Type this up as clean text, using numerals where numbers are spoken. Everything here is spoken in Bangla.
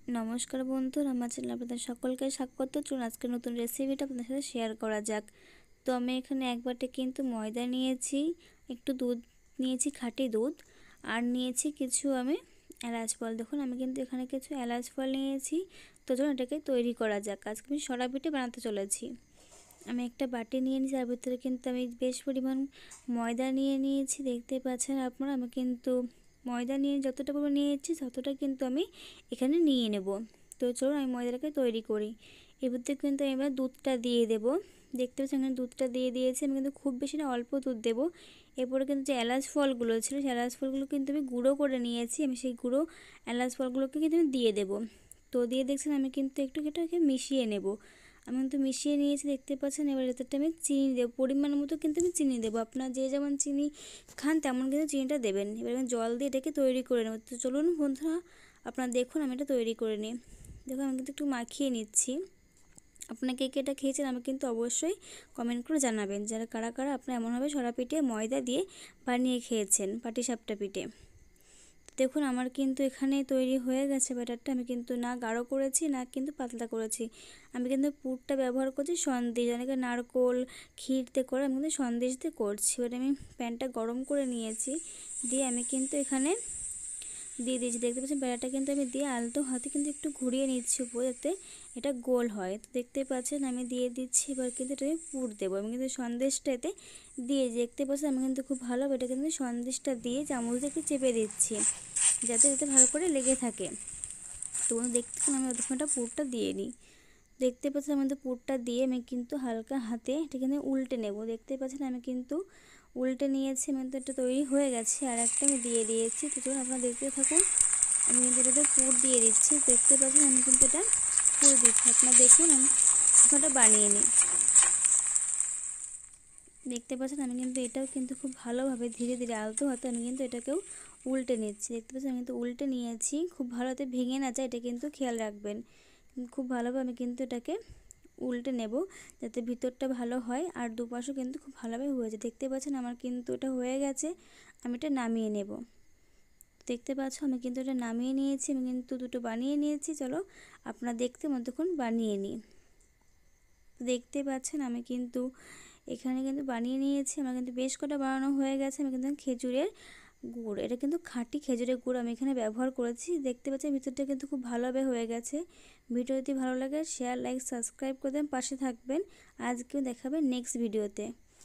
নমস্কার বন্ধুরা, আমার চ্যানেলে আপনাদের সকলকে স্বাগত। চলুন আজকে নতুন রেসিপিটা আপনাদের সাথে শেয়ার করা যাক। তো আমি এখানে এক বাটি কিন্তু ময়দা নিয়েছি, একটু দুধ নিয়েছি, খাঁটি দুধ, আর নিয়েছি কিছু আমি এলাচ ফল। দেখুন আমি কিন্তু এখানে কিছু এলাচ ফল নিয়েছি। তো চলুন এটাকে তৈরি করা যাক। আজকে আমি সরা পিঠে বানাতে চলেছি। আমি একটা বাটি নিয়ে নিয়েছি, তার ভিতরে কিন্তু আমি বেশ পরিমাণ ময়দা নিয়ে নিয়েছি। দেখতে পাচ্ছেন আপনারা, আমি কিন্তু ময়দা নিয়ে যতটা পরিমাণ নিয়েছি ততটা কিন্তু আমি এখানে নিয়ে নেব। তো চলুন আমি ময়দাটাকে তৈরি করি। এর ভিতরে কিন্তু আমি এবার দুধটা দিয়ে দেব। দেখতে পাচ্ছেন এখানে দুধটা দিয়ে দিয়েছি। আমি কিন্তু খুব বেশি না, অল্প দুধ দেবো। এরপরে কিন্তু যে এলাচ ফলগুলো ছিল, সেই এলাচ ফলগুলো কিন্তু আমি গুঁড়ো করে নিয়েছি। আমি সেই গুঁড়ো এলাচ ফলগুলোকে কিন্তু আমি দিয়ে দেবো। তো দিয়ে দেখছেন আমি কিন্তু একটু এটাকে মিশিয়ে নেব। আমি কিন্তু মিশিয়ে নিয়েছি, দেখতে পাচ্ছেন। এবার এটাতে আমি চিনি দেবো, পরিমাণ মতো কিন্তু আমি চিনি দেবো। আপনার যে যেমন চিনি খান তেমন কিন্তু চিনিটা দেবেন। এবার আমি জল দিয়ে এটাকে তৈরি করে নেব। তো চলুন বন্ধুরা, আপনারা দেখুন আমি এটা তৈরি করে নিই। দেখুন আমি কিন্তু একটু মাখিয়ে নিচ্ছি। আপনারা কে কে এটা খেয়েছেন আমি কিন্তু অবশ্যই কমেন্ট করে জানাবেন, যারা কারা কারা আপনারা এমনভাবে সরা পিঠে ময়দা দিয়ে বানিয়ে খেয়েছেন, পাটিসাপটা পিঠে। দেখুন আমার কিন্তু এখানে তৈরি হয়ে গেছে ব্যাটারটা। আমি কিন্তু না গাঢ় করেছি না কিন্তু পাতলা করেছি। আমি কিন্তু পুরটা ব্যবহার করছি সন্দেশ, অনেকে নারকোল ক্ষীরতে করে, আমি কিন্তু সন্দেশ দিয়ে করছি। এবার আমি প্যানটা গরম করে নিয়েছি, দিয়ে আমি কিন্তু এখানে দিয়ে দিয়েছি। দেখতে পাচ্ছেন ব্যাটারটা কিন্তু আমি দিয়ে আলতো হাতে কিন্তু একটু ঘুরিয়ে নিচ্ছি উপরে, যাতে এটা গোল হয়। তো দেখতে পাচ্ছেন আমি দিয়ে দিচ্ছি। এবার কিন্তু এটাকে পুর দেবো। আমি কিন্তু সন্দেশটা এতে দিয়ে দেখতে পাচ্ছেন আমি কিন্তু খুব ভালো এটা কিন্তু সন্দেশটা দিয়ে চামচ দিয়ে একটু চেপে দিচ্ছি, যাতে ভালো করে লেগে থাকে। তো দেখতে পাচ্ছেন আমি ওটা পুরটা দিয়ে নিই। দেখতে পাচ্ছেন আমাদের পুরটা দিয়ে আমি কিন্তু হালকা হাতে এটা কিন্তু উল্টে নেব। দেখতে পাচ্ছেন আমি কিন্তু উল্টে নিয়েছি। আমি তো এটা তৈরি হয়ে গেছে, আর একটা আমি দিয়ে দিয়েছি। তো চলুন আপনারা দেখতে থাকুন। আমি কিন্তু এটাতে পুর দিয়ে দিচ্ছি। দেখতে পাচ্ছেন আমি কিন্তু এটা পুর দিচ্ছি। আপনারা দেখুন আমি ওটা বানিয়ে নিই। দেখতে পাচ্ছেন আমি কিন্তু এটাও কিন্তু খুব ভালোভাবে ধীরে ধীরে আলতো হাতে আমি কিন্তু এটাকেও উল্টে নিচ্ছি। দেখতে পাচ্ছেন আমি কিন্তু উল্টে নিয়েছি। খুব ভালোতে ভেঙে না যায় এটা কিন্তু খেয়াল রাখবেন। খুব ভালোভাবে আমি কিন্তু এটাকে উল্টে নেব, যাতে ভিতরটা ভালো হয় আর দুপাশও কিন্তু খুব ভালোভাবে হয়েছে। দেখতে পাচ্ছেন আমার কিন্তু এটা হয়ে গেছে। আমি এটা নামিয়ে নেব। দেখতে পাচ্ছ আমি কিন্তু এটা নামিয়ে নিয়েছি। আমি কিন্তু দুটো বানিয়ে নিয়েছি। চলো আপনারা দেখতে মতক্ষণ বানিয়ে নিই। দেখতে পাচ্ছেন আমি কিন্তু এখানে কিন্তু বানিয়ে নিয়েছি। আমার কিন্তু বেশ কটা বানানো হয়ে গেছে। আমি কিন্তু খেজুরের গুড়, এটা কিন্তু খাঁটি খেজুরের গুড় আমি এখানে ব্যবহার করেছি। দেখতে পাচ্ছি ভিতরটা কিন্তু খুব ভালোভাবে হয়ে গেছে। ভিডিও যদি ভালো লাগে শেয়ার, লাইক, সাবস্ক্রাইব করে দেন, পাশে থাকবেন। আজকেও দেখাবেন নেক্সট ভিডিওতে।